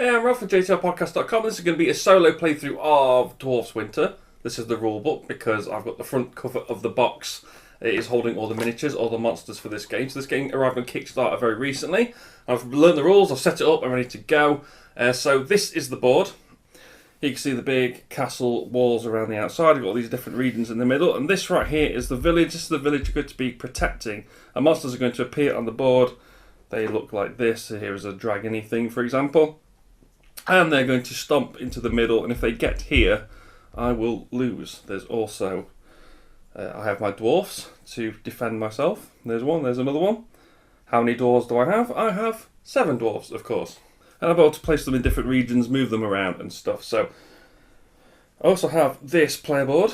Hey, I'm Ralph from JestaThaRogue.com. This is going to be a solo playthrough of Dwar7s Winter. This is the rule book because I've got the front cover of the box. It is holding all the miniatures, all the monsters for this game. So this game arrived on Kickstarter very recently. I've learned the rules, I've set it up, I'm ready to go. So this is the board. You can see the big castle walls around the outside. You've got all these different regions in the middle. And this right here is the village. This is the village you're going to be protecting. And monsters are going to appear on the board. They look like this. So here is a dragony thing, for example. And they're going to stomp into the middle. And if they get here, I will lose. There's also, I have my dwarfs to defend myself. There's one, there's another one. How many dwarves do I have? I have 7 dwarfs, of course. And I'm able to place them in different regions, move them around and stuff. So I also have this player board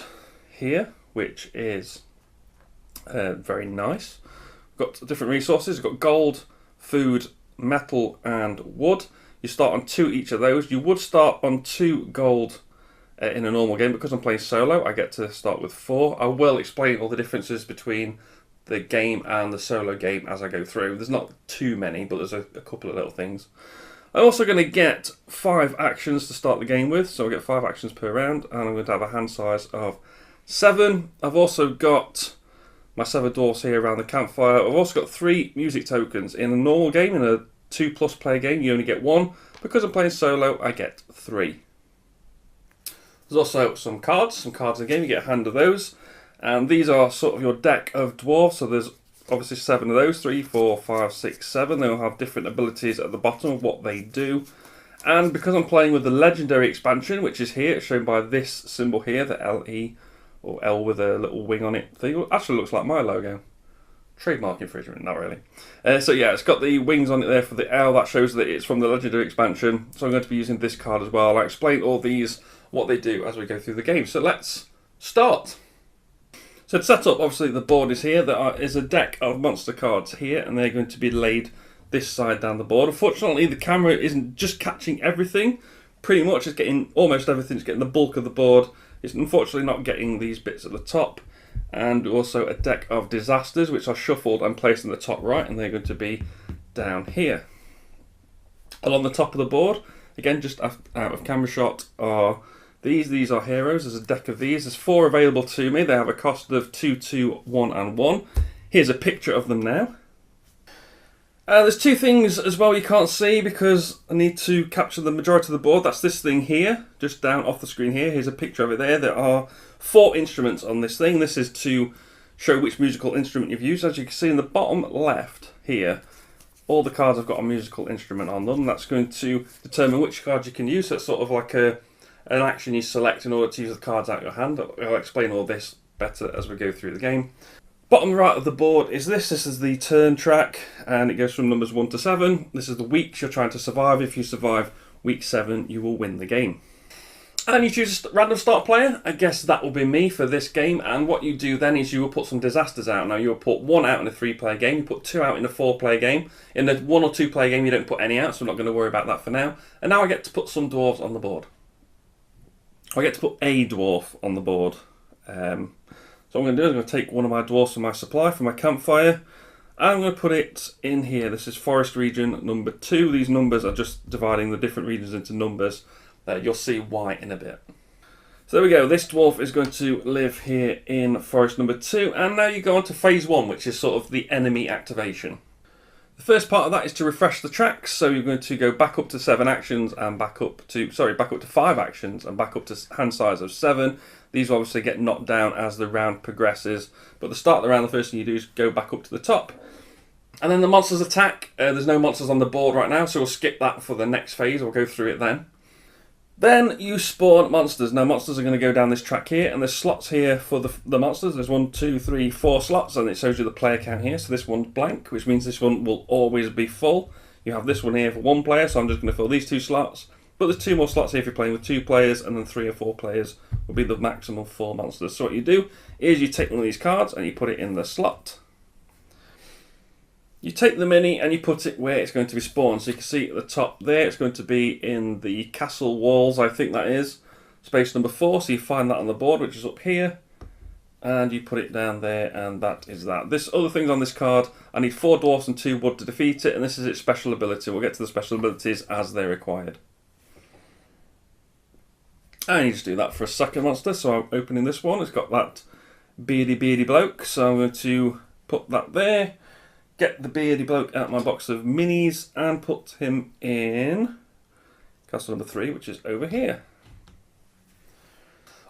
here, which is very nice. Got different resources. Got gold, food, metal and wood. You start on 2 each of those. You would start on 2 gold in a normal game. Because I'm playing solo, I get to start with 4. I will explain all the differences between the game and the solo game as I go through. There's not too many, but there's a couple of little things. I'm also going to get 5 actions to start the game with, so I get 5 actions per round, and I'm going to have a hand size of 7. I've also got my 7 dwarfs here around the campfire. I've also got 3 music tokens. In a normal game, in a 2+ player game, you only get 1. Because I'm playing solo, I get 3. There's also some cards in the game. You get a hand of those, and these are sort of your deck of dwarfs. So there's obviously 7 of those, 3, 4, 5, 6, 7. They all have different abilities at the bottom of what they do. And because I'm playing with the legendary expansion, which is here, it's shown by this symbol here, the LE, or L with a little wing on it thing. It actually looks like my logo. Trademark infringement, not really. So yeah, it's got the wings on it there for the L. That shows that it's from the legendary expansion. So I'm going to be using this card as well. I'll explain all these, what they do as we go through the game. So let's start. So to set up, obviously the board is here. There is a deck of monster cards here, and they're going to be laid this side down the board. Unfortunately, the camera isn't just catching everything. Pretty much it's getting almost everything. It's getting the bulk of the board. It's unfortunately not getting these bits at the top. And also a deck of disasters, which are shuffled and placed in the top right, and they're going to be down here. Along the top of the board, again just out of camera shot, are these are heroes. There's a deck of these. There's 4 available to me. They have a cost of 2, 2, 1 and 1. Here's a picture of them now. There's 2 things as well you can't see because I need to capture the majority of the board. That's this thing here, just down off the screen here. Here's a picture of it there. There are 4 instruments on this thing. This is to show which musical instrument you've used. As you can see in the bottom left here, all the cards have got a musical instrument on them. That's going to determine which cards you can use. So it's sort of like an action you select in order to use the cards out of your hand. I'll explain all this better as we go through the game. Bottom right of the board is this. This is the turn track, and it goes from numbers 1 to 7. This is the weeks you're trying to survive. If you survive week 7, you will win the game. And you choose a random start player. I guess that will be me for this game. And what you do then is you will put some disasters out. Now you will put 1 out in a 3-player game. You put 2 out in a 4-player game. In a 1 or 2-player game, you don't put any out, so I'm not going to worry about that for now. And now I get to put some dwarves on the board. I get to put a dwarf on the board. So what I'm going to do is I'm going to take one of my dwarfs from my supply, from my campfire, and I'm going to put it in here. This is forest region number 2. These numbers are just dividing the different regions into numbers. You'll see why in a bit. So there we go. This dwarf is going to live here in forest number 2, and now you go on to phase 1, which is sort of the enemy activation. The first part of that is to refresh the tracks, so you're going to go back up to 7 actions and back up to 5 actions and back up to hand size of 7. These will obviously get knocked down as the round progresses, but at the start of the round, the first thing you do is go back up to the top. And then the monsters attack. There's no monsters on the board right now, so we'll skip that for the next phase. We'll go through it then. Then you spawn monsters. Now monsters are going to go down this track here, and there's slots here for the monsters. There's 1, 2, 3, 4 slots, and it shows you the player count here. So this one's blank, which means this one will always be full. You have this one here for 1 player, so I'm just going to fill these 2 slots. But there's 2 more slots here if you're playing with 2 players, and then 3 or 4 players will be the maximum 4 monsters. So what you do is you take one of these cards and you put it in the slot. You take the mini and you put it where it's going to be spawned. So you can see at the top there, it's going to be in the castle walls, I think that is. Space number 4, so you find that on the board, which is up here. And you put it down there, and that is that. This other things on this card, I need 4 dwarfs and 2 wood to defeat it, and this is its special ability. We'll get to the special abilities as they're required. And you just do that for a second monster. So I'm opening this one. It's got that beardy bloke. So I'm going to put that there. Get the beardy bloke out of my box of minis and put him in castle number 3, which is over here.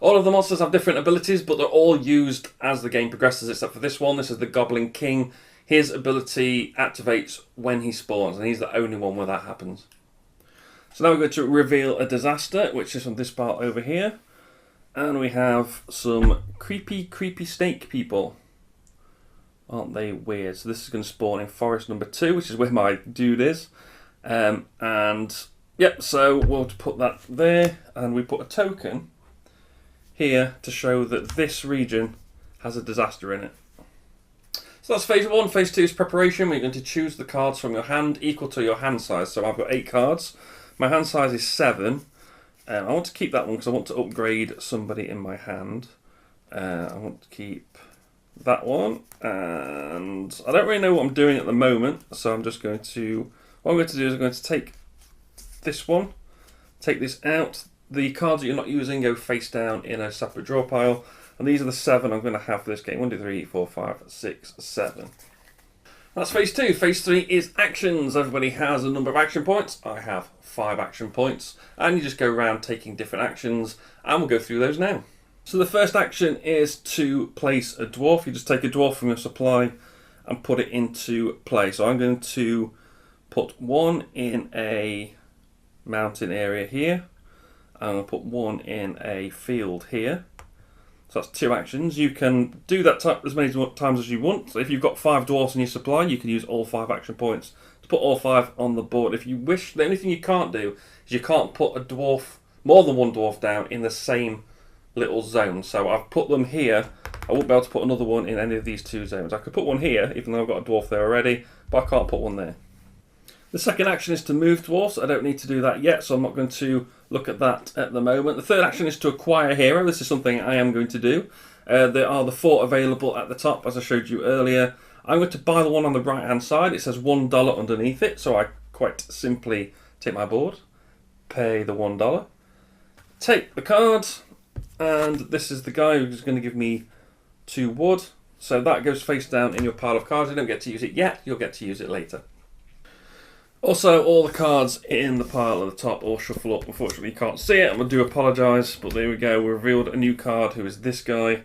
All of the monsters have different abilities, but they're all used as the game progresses, except for this one. This is the Goblin King. His ability activates when he spawns, and he's the only one where that happens. So now we're going to reveal a disaster, which is on this part over here. And we have some creepy snake people. Aren't they weird? So this is going to spawn in forest number 2, which is where my dude is. And, yep, so we'll put that there, and we put a token here to show that this region has a disaster in it. So that's phase 1. Phase 2 is preparation. We're going to choose the cards from your hand equal to your hand size. So I've got 8 cards. My hand size is 7. I want to keep that one because I want to upgrade somebody in my hand. I want to keep that one. And I don't really know what I'm doing at the moment. So I'm just going to... What I'm going to do is I'm going to take this one. Take this out. The cards that you're not using go face down in a separate draw pile. And these are the 7 I'm going to have for this game. 1, 2, 3, 4, 5, 6, 7. That's phase 2. Phase 3 is actions. Everybody has a number of action points. I have 5 action points. And you just go around taking different actions. And we'll go through those now. So the first action is to place a dwarf. You just take a dwarf from your supply and put it into play. So I'm going to put one in a mountain area here. I'm going to put one in a field here. So that's 2 actions. You can do that as many times as you want. So if you've got 5 dwarfs in your supply, you can use all 5 action points to put all 5 on the board. If you wish, the only thing you can't do is you can't put a dwarf, more than one dwarf down in the same little zone. So I've put them here. I won't be able to put another one in any of these 2 zones. I could put one here, even though I've got a dwarf there already, but I can't put one there. The second action is to move dwarfs. I don't need to do that yet, so I'm not going to look at that at the moment. The third action is to acquire a hero. This is something I am going to do. There are the 4 available at the top, as I showed you earlier. I'm going to buy the one on the right-hand side. It says $1 underneath it, so I quite simply take my board, pay the $1, take the card, and this is the guy who's going to give me 2 wood. So that goes face down in your pile of cards. You don't get to use it yet. You'll get to use it later. Also, all the cards in the pile at the top all shuffle up. Unfortunately, you can't see it. I do apologise, but there we go. We revealed a new card, who is this guy,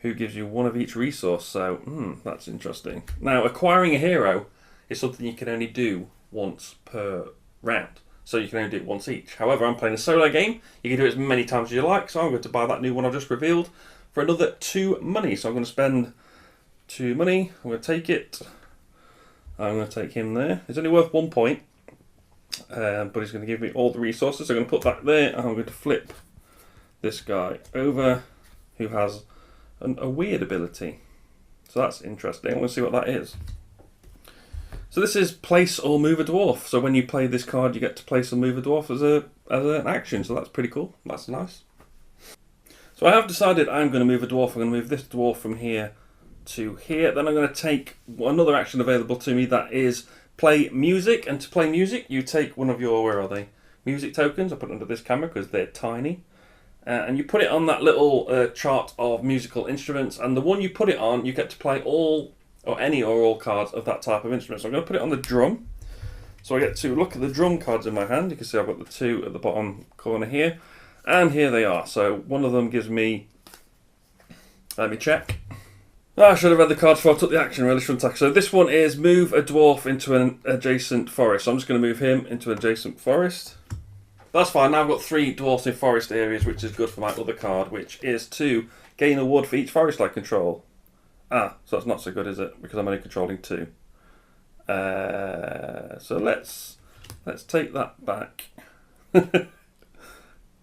who gives you 1 of each resource. So, that's interesting. Now, acquiring a hero is something you can only do once per round. So you can only do it once each. However, I'm playing a solo game. You can do it as many times as you like. So I'm going to buy that new one I've just revealed for another 2 money. So I'm going to spend 2 money. I'm going to take it. I'm going to take him there. He's only worth 1 point, but he's going to give me all the resources. So I'm going to put that there, and I'm going to flip this guy over, who has a weird ability. So that's interesting. I'm going to see what that is. So this is place or move a dwarf. So when you play this card, you get to place or move a dwarf as an action. So that's pretty cool. That's nice. So I have decided I'm going to move a dwarf. I'm going to move this dwarf from here to here. Then I'm going to take another action available to me, that is play music. And to play music, you take one of your, where are they, music tokens. I put it under this camera because they're tiny, and you put it on that little chart of musical instruments, and the one you put it on, you get to play all or any or all cards of that type of instrument. So I'm going to put it on the drum, so I get to look at the drum cards in my hand. You can see I've got the 2 at the bottom corner here, and here they are. So one of them gives me, let me check. I should have read the cards before I took the action, really, shouldn't I? So this one is move a dwarf into an adjacent forest. So I'm just going to move him into an adjacent forest. That's fine. Now I've got 3 dwarfs in forest areas, which is good for my other card, which is to gain a wood for each forest I control. So that's not so good, is it? Because I'm only controlling 2. So let's take that back.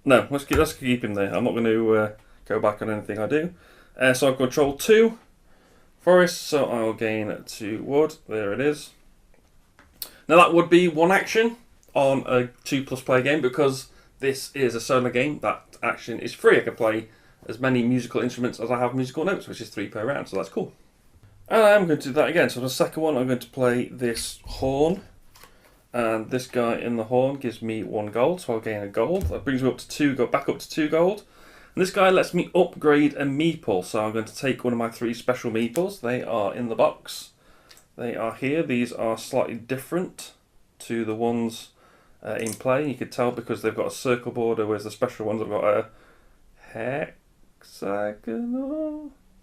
No, let's keep him there. I'm not going to go back on anything I do. So I've control 2. Forest, so I will gain 2 wood. There it is. Now that would be 1 action on a 2+ player game, because this is a solo game. That action is free. I can play as many musical instruments as I have musical notes, which is 3 per round, so that's cool. And I'm going to do that again. So for the second one, I'm going to play this horn, And this guy in the horn gives me 1 gold, so I'll gain a gold. That brings me up to 2, go back up to 2 gold. And this guy lets me upgrade a meeple, so I'm going to take one of my 3 special meeples. They are in the box. They are here. These are slightly different to the ones in play. You could tell because they've got a circle border, whereas the special ones have got a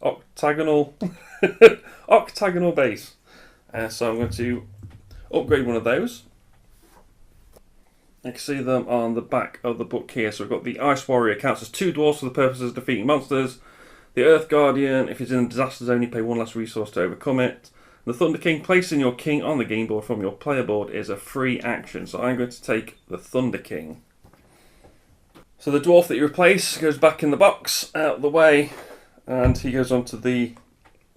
octagonal base. So I'm going to upgrade one of those. You can see them on the back of the book here. So we've got the Ice Warrior, counts as 2 dwarfs for the purposes of defeating monsters. The Earth Guardian, if he's in a disaster zone, you pay 1 less resource to overcome it. The Thunder King, placing your king on the game board from your player board is a free action. So I'm going to take the Thunder King. So the dwarf that you replace goes back in the box, out of the way, and he goes onto the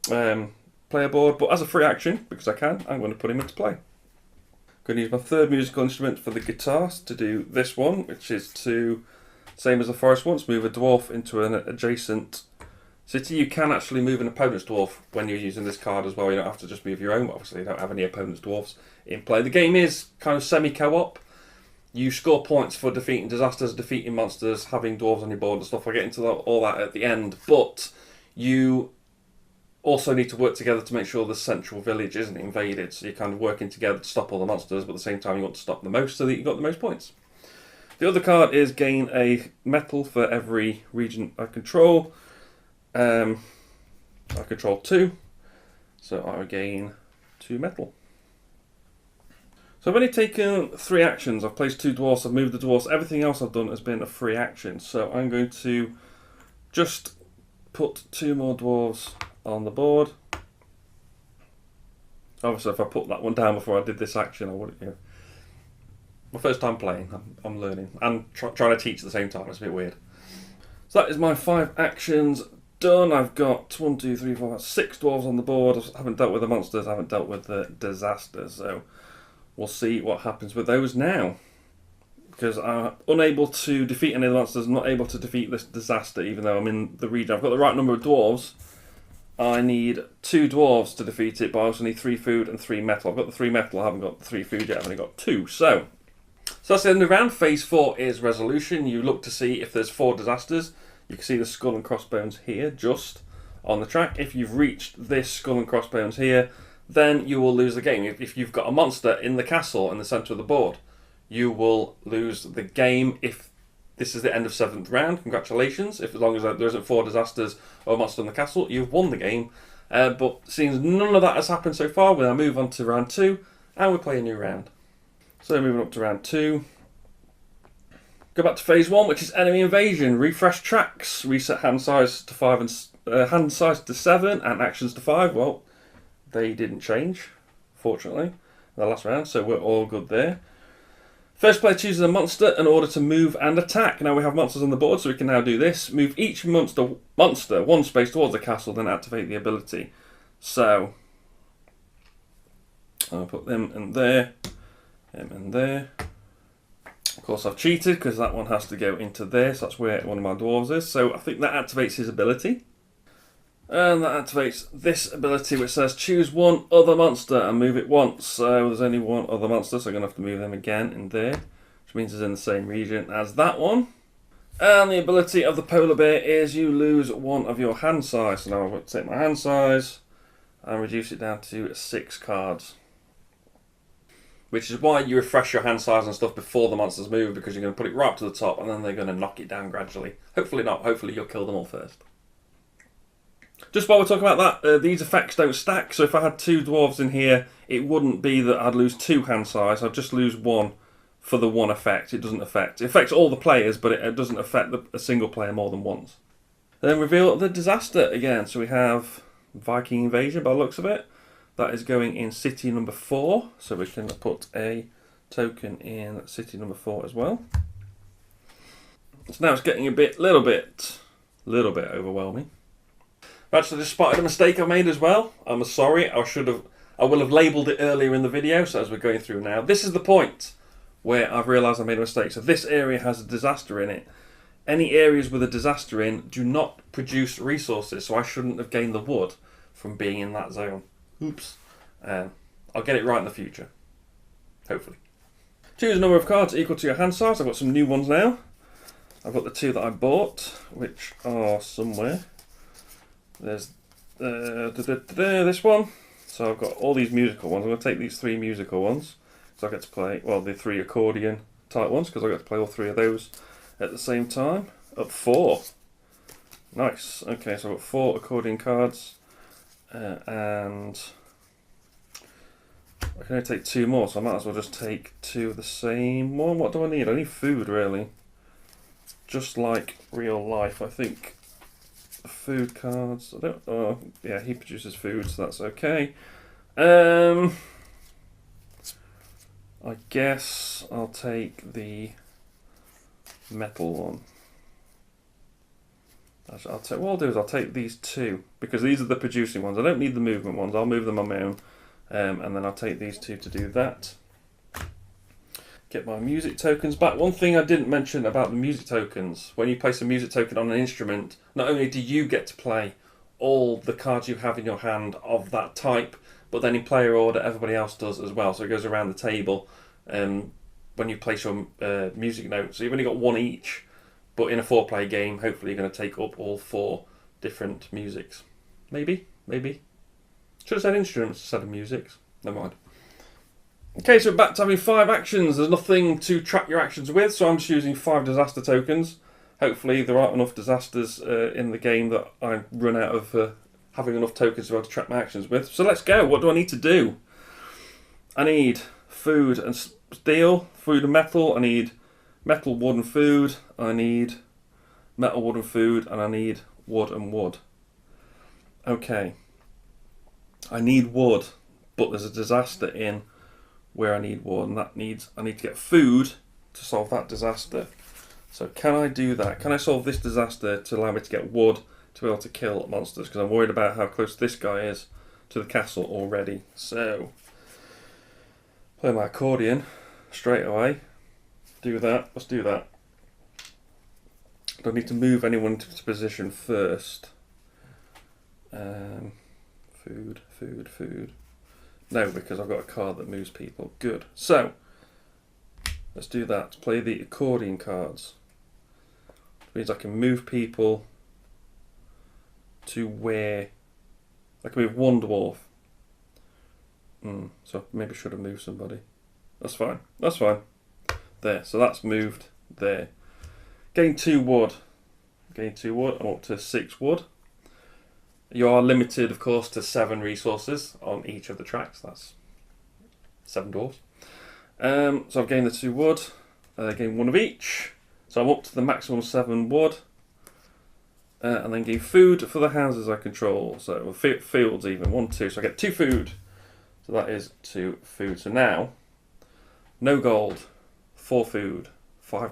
player board. But as a free action, because I can, I'm going to put him into play. Going to use my 3rd musical instrument for the guitar to do this one, which is to, same as the forest once, move a dwarf into an adjacent city. You can actually move an opponent's dwarf when you're using this card as well. You don't have to just move your own. Obviously, you don't have any opponent's dwarfs in play. The game is kind of semi-co-op. You score points for defeating disasters, defeating monsters, having dwarves on your board and stuff. I'll get into all that at the end. But you also need to work together to make sure the central village isn't invaded. So you're kind of working together to stop all the monsters, but at the same time you want to stop the most so that you've got the most points. The other card is gain a metal for every region I control. I control 2, so I gain 2 metal. So I've only taken 3 actions. I've placed 2 dwarfs, I've moved the dwarfs. Everything else I've done has been a free action. So I'm going to just put 2 more dwarves on the board. Obviously, if I put that one down before I did this action, I wouldn't. You know, my first time playing, I'm learning and trying to teach at the same time. It's a bit weird. So that is my 5 actions done. I've got 1, 2, 3, 4, 5, 6 dwarves on the board. I haven't dealt with the monsters. I haven't dealt with the disasters. So we'll see what happens with those now. Because I'm unable to defeat any of the monsters. I'm not able to defeat this disaster, even though I'm in the region. I've got the right number of dwarves. I need 2 dwarves to defeat it, but I also need 3 food and 3 metal. I've got the 3 metal, I haven't got the 3 food yet, I've only got 2. So that's the end of the round. Phase 4 is resolution. You look to see if there's 4 disasters. You can see the skull and crossbones here, just on the track. If you've reached this skull and crossbones here, then you will lose the game. If you've got a monster in the castle in the centre of the board, you will lose the game. If this is the end of 7th round, congratulations. As long as there isn't 4 disasters or a monster in the castle, you've won the game. But seeing none of that has happened so far, we'll now move on to round 2, and we'll play a new round. So moving up to round 2. Go back to phase 1, which is enemy invasion. Refresh tracks, reset hand size to 5 and hand size to 7, and actions to 5. Well, they didn't change, fortunately, in the last round, so we're all good there. First player chooses a monster in order to move and attack. Now we have monsters on the board, so we can now do this. Move each monster 1 space towards the castle, then activate the ability. So I'll put them in there, them in there. Of course I've cheated because that one has to go into there, so that's where one of my dwarves is. So I think that activates his ability. And that activates this ability which says choose 1 other monster and move it once. So there's only 1 other monster, so I'm going to have to move them again in there, which means it's in the same region as that one. And the ability of the polar bear is you lose 1 of your hand size. So now I'm going to take my hand size and reduce it down to 6 cards. Which is why you refresh your hand size and stuff before the monsters move, because you're going to put it right up to the top and then they're going to knock it down gradually. Hopefully not, hopefully you'll kill them all first. Just while we're talking about that, these effects don't stack, so if I had 2 dwarves in here, it wouldn't be that I'd lose 2 hand size, I'd just lose 1 for the 1 effect. It affects all the players, but it doesn't affect a single player more than once. Then reveal the disaster again, so we have Viking invasion by the looks of it. That is going in city number 4, so we can put a token in city number 4 as well. So now it's getting a little bit overwhelming. I've actually just spotted a mistake I made as well. I'm sorry, I will have labelled it earlier in the video, so as we're going through now. This is the point where I've realised I made a mistake. So this area has a disaster in it. Any areas with a disaster in do not produce resources, so I shouldn't have gained the wood from being in that zone. Oops. I'll get it right in the future. Hopefully. Choose a number of cards equal to your hand size. I've got some new ones now. I've got the 2 that I bought, which are somewhere. There's this one. So I've got all these musical ones. I'm going to take these 3 musical ones. So I get to play, well, the 3 accordion type ones, because I get to play all 3 of those at the same time. Up 4. Nice. Okay, so I've got 4 accordion cards. And I can only take 2 more, so I might as well just take 2 of the same one. What do I need? I need food, really. Just like real life, I think. Food cards. I don't. Oh, yeah, he produces food, so that's okay. I guess I'll take the metal one. Actually, what I'll do is I'll take these 2 because these are the producing ones. I don't need the movement ones. I'll move them on my own, and then I'll take these 2 to do that. Get my music tokens back. One thing I didn't mention about the music tokens: when you place a music token on an instrument, not only do you get to play all the cards you have in your hand of that type, but then in player order, everybody else does as well. So it goes around the table when you place your music notes. So you've only got 1 each, but in a 4-player game, hopefully you're going to take up all 4 different musics. Maybe. Should have said instruments instead of musics. Never mind. Okay, so back to having 5 actions. There's nothing to track your actions with, so I'm just using 5 disaster tokens. Hopefully there aren't enough disasters in the game that I run out of having enough tokens to be able to track my actions with. So let's go. What do I need to do? I need food and steel, food and metal. I need metal, wood and food. I need metal, wood and food. And I need wood and wood. Okay. I need wood, but there's a disaster in where I need wood, and I need to get food to solve that disaster. So can I do that? Can I solve this disaster to allow me to get wood to be able to kill monsters? Because I'm worried about how close this guy is to the castle already. So play my accordion straight away. Do that. Let's do that. Do I need to move anyone to position first? Food. No, because I've got a card that moves people. Good. So, let's do that. Play the accordion cards. Which means I can move people to where... I can move 1 dwarf. So maybe I should have moved somebody. That's fine. There. So that's moved there. Gain 2 wood. I'm up to 6 wood. You are limited, of course, to 7 resources on each of the tracks. That's 7 dwarves. So I've gained the 2 wood. Gained 1 of each. So I'm up to the maximum 7 wood. And then gain food for the houses I control. So fields even. 1, 2. So I get 2 food. So that is 2 food. So now, no gold, 4 food, 5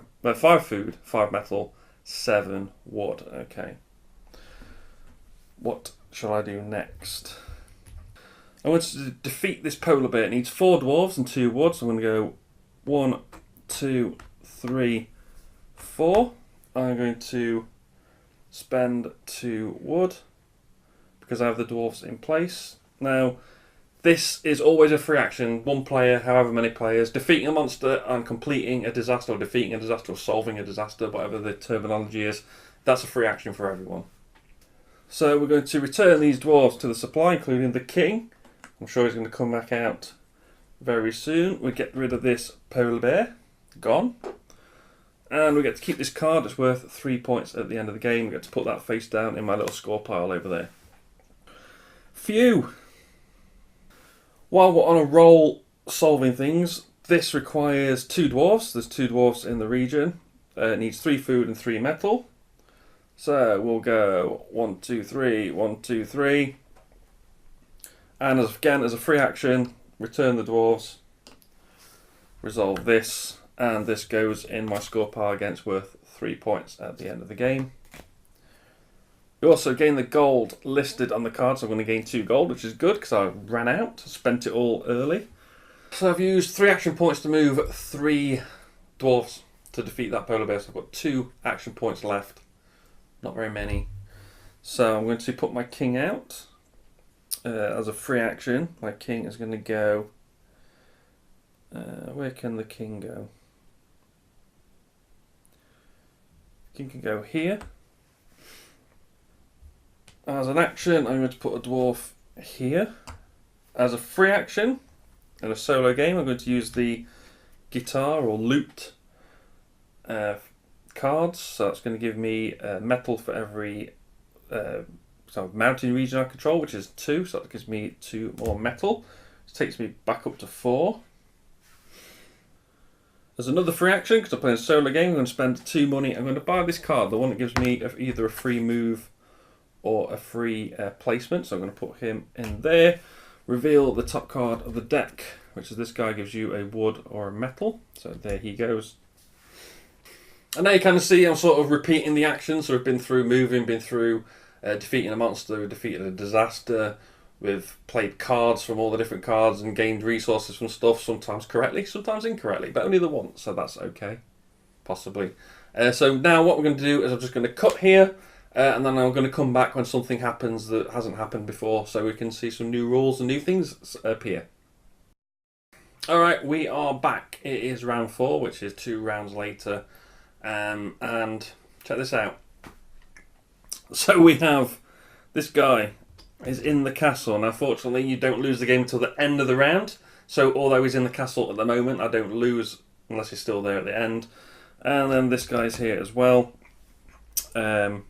food, 5 metal, 7 wood. Okay. What shall I do next? I want to defeat this polar bear. It needs 4 dwarves and 2 wood. So I'm going to go 1, 2, 3, 4. I'm going to spend 2 wood because I have the dwarves in place. Now, this is always a free action. 1 player, however many players. Defeating a monster and completing a disaster, or defeating a disaster, or solving a disaster, whatever the terminology is. That's a free action for everyone. So we're going to return these dwarves to the supply, including the king. I'm sure he's going to come back out very soon. We get rid of this polar bear. Gone. And we get to keep this card. It's worth 3 points at the end of the game. We get to put that face down in my little score pile over there. Phew. While we're on a roll solving things, this requires 2 dwarves. There's 2 dwarves in the region. It needs 3 food and 3 metal. So we'll go 1, 2, 3, 1, 2, 3. And again, as a free action, return the dwarves, resolve this, and this goes in my score pile against worth 3 points at the end of the game. You also gain the gold listed on the card, so I'm going to gain 2 gold, which is good because I ran out, spent it all early. So I've used 3 action points to move 3 dwarves to defeat that polar bear, so I've got 2 action points left. Not very many. So I'm going to put my king out as a free action. My king is going to go Where can the king go? King can go here. As an action, I'm going to put a dwarf here. As a free action, in a solo game, I'm going to use the guitar or lute cards. So that's going to give me metal for every mountain region I control, which is 2. So that gives me 2 more metal. This takes me back up to 4. There's another free action, because I'm playing a solo game. I'm going to spend 2 money. I'm going to buy this card, the one that gives me either a free move or a free placement. So I'm going to put him in there. Reveal the top card of the deck, which is this guy, gives you a wood or a metal. So there he goes. And now you kind of see I'm sort of repeating the actions. So we've been through moving, been through defeating a monster, we've defeated a disaster. We've played cards from all the different cards and gained resources from stuff, sometimes correctly, sometimes incorrectly, but only the once, so that's okay, possibly. So now what we're going to do is I'm just going to cut here, and then I'm going to come back when something happens that hasn't happened before, so we can see some new rules and new things appear. Alright, we are back. It is round 4, which is 2 rounds later, and check this out. So we have this guy is in the castle. Now, fortunately, you don't lose the game until the end of the round. So, although he's in the castle at the moment, I don't lose unless he's still there at the end. And then this guy's here as well. I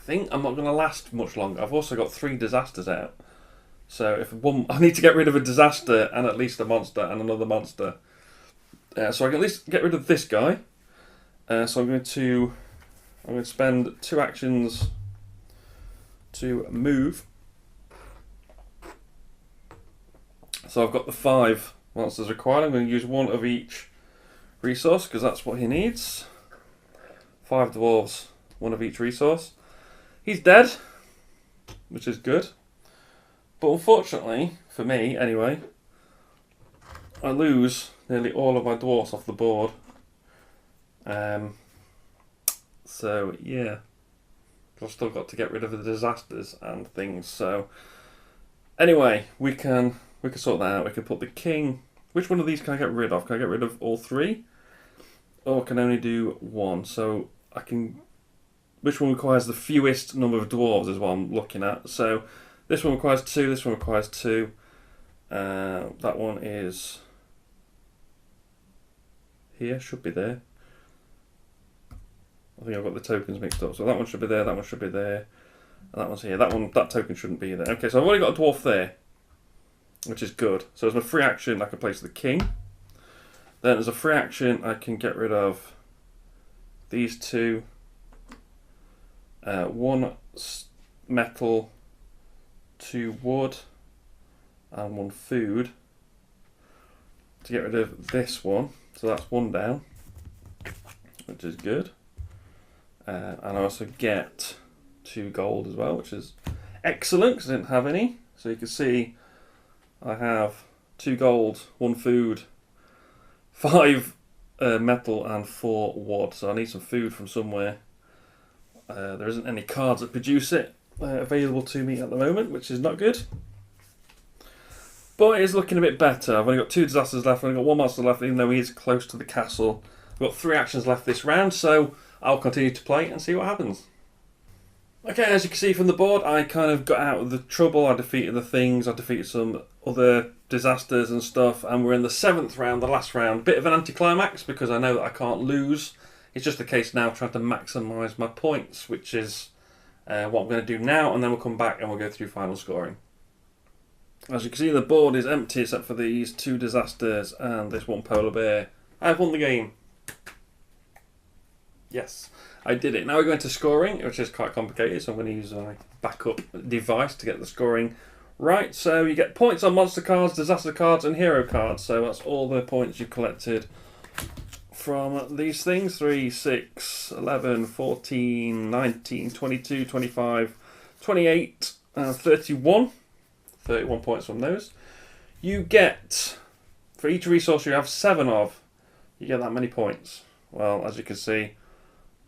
think I'm not going to last much longer. I've also got 3 disasters out. So, if I need to get rid of a disaster and at least a monster and another monster. So I can at least get rid of this guy. So I'm going to spend 2 actions to move. So I've got the 5 monsters required. I'm going to use 1 of each resource because that's what he needs. 5 dwarves, 1 of each resource. He's dead, which is good. But unfortunately, for me anyway, I lose nearly all of my dwarves off the board. So yeah. I've still got to get rid of the disasters and things. So anyway, we can sort that out. We can put the king. Which one of these can I get rid of? Can I get rid of all 3? Or can I only do 1? So I can. Which one requires the fewest number of dwarves is what I'm looking at. So this one requires 2. This one requires 2. That one is here. Should be there. I think I've got the tokens mixed up. So that one should be there, that one should be there, and that one's here. That token shouldn't be there. Okay, so I've already got a dwarf there, which is good. So as my free action, I can place the king. Then as a free action, I can get rid of these 2. 1 metal, 2 wood, and 1 food. To get rid of this one. So that's 1 down, which is good. And I also get 2 gold as well, which is excellent because I didn't have any. So you can see I have 2 gold, 1 food, 5 metal and 4 wood. So I need some food from somewhere. There isn't any cards that produce it available to me at the moment, which is not good. But it is looking a bit better. I've only got 2 disasters left. I've only got 1 monster left, even though he is close to the castle. I've got 3 actions left this round, so I'll continue to play and see what happens. Okay, as you can see from the board, I kind of got out of the trouble. I defeated the things, I defeated some other disasters and stuff, and we're in the 7th round, the last round. Bit of an anticlimax because I know that I can't lose. It's just a case now of trying to maximise my points, which is what I'm going to do now, and then we'll come back and we'll go through final scoring. As you can see, the board is empty except for these 2 disasters and this 1 polar bear. I've won the game. Yes, I did it. Now we're going to scoring, which is quite complicated, so I'm going to use my backup device to get the scoring right. So you get points on monster cards, disaster cards, and hero cards. So that's all the points you've collected from these things. 3, 6, 11, 14, 19, 22, 25, 28, 31. 31 points from those. You get, for each resource you have 7 of, you get that many points. Well, as you can see,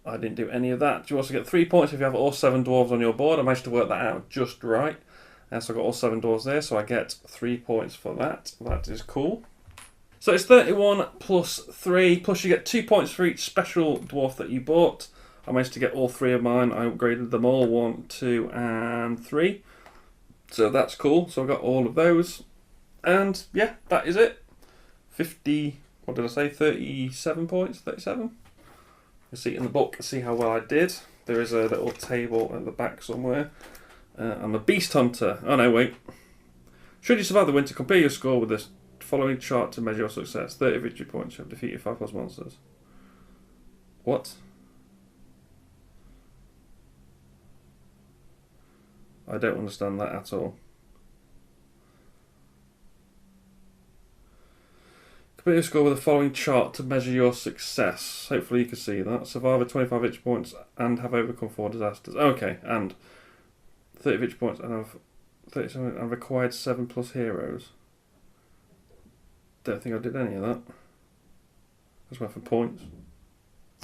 I didn't do any of that. You also get 3 points if you have all 7 dwarves on your board. I managed to work that out just right. So I've got all 7 dwarves there, so I get 3 points for that. That is cool. So it's 31 plus 3, plus you get 2 points for each special dwarf that you bought. I managed to get all 3 of mine. I upgraded them all, 1, 2 and 3. So that's cool. So I got all of those. And yeah, that is it. 50, what did I say, 37 points, 37? You'll see it in the book, see how well I did. There is a little table at the back somewhere. I'm a beast hunter. Oh no, wait. Should you survive the winter, compare your score with this following chart to measure your success. 30 victory points, you have defeated 5+ monsters. What? I don't understand that at all. Compare your score with the following chart to measure your success. Hopefully you can see that. Survive at 25 victory points and have overcome 4 disasters. Okay, and 30 victory points and have 37 and required 7+ heroes. Don't think I did any of that. Just went for points.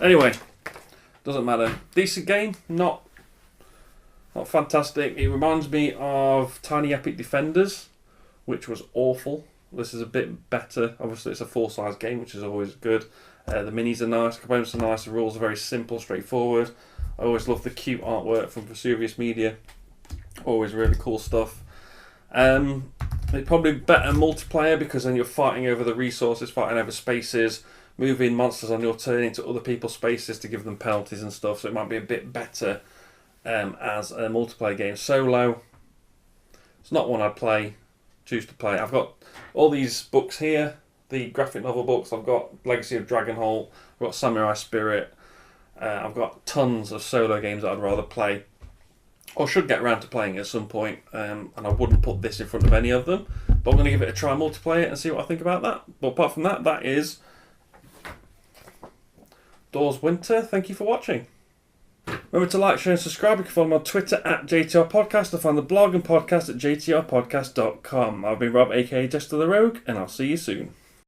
Anyway, doesn't matter. Decent game, not fantastic. It reminds me of Tiny Epic Defenders, which was awful. This is a bit better. Obviously, it's a full-size game, which is always good. The minis are nice, components are nice, the rules are very simple, straightforward. I always love the cute artwork from Vesuvius Media. Always really cool stuff. It's probably better multiplayer because then you're fighting over the resources, fighting over spaces, moving monsters on your turn into other people's spaces to give them penalties and stuff. So it might be a bit better as a multiplayer game. Solo, it's not one I'd choose to play. I've got all these books here, the graphic novel books. I've got Legacy of Dragonholt, I've got Samurai Spirit. I've got tons of solo games that I'd rather play, or should get around to playing at some point, and I wouldn't put this in front of any of them. But I'm going to give it a try, multiplayer, and see what I think about that. But apart from that, that is Dwar7s Winter. Thank you for watching. Remember to like, share and subscribe. You can follow me on Twitter at JTR Podcast, or find the blog and podcast at jtrpodcast.com. I've been Rob, aka Jesta ThaRogue, and I'll see you soon.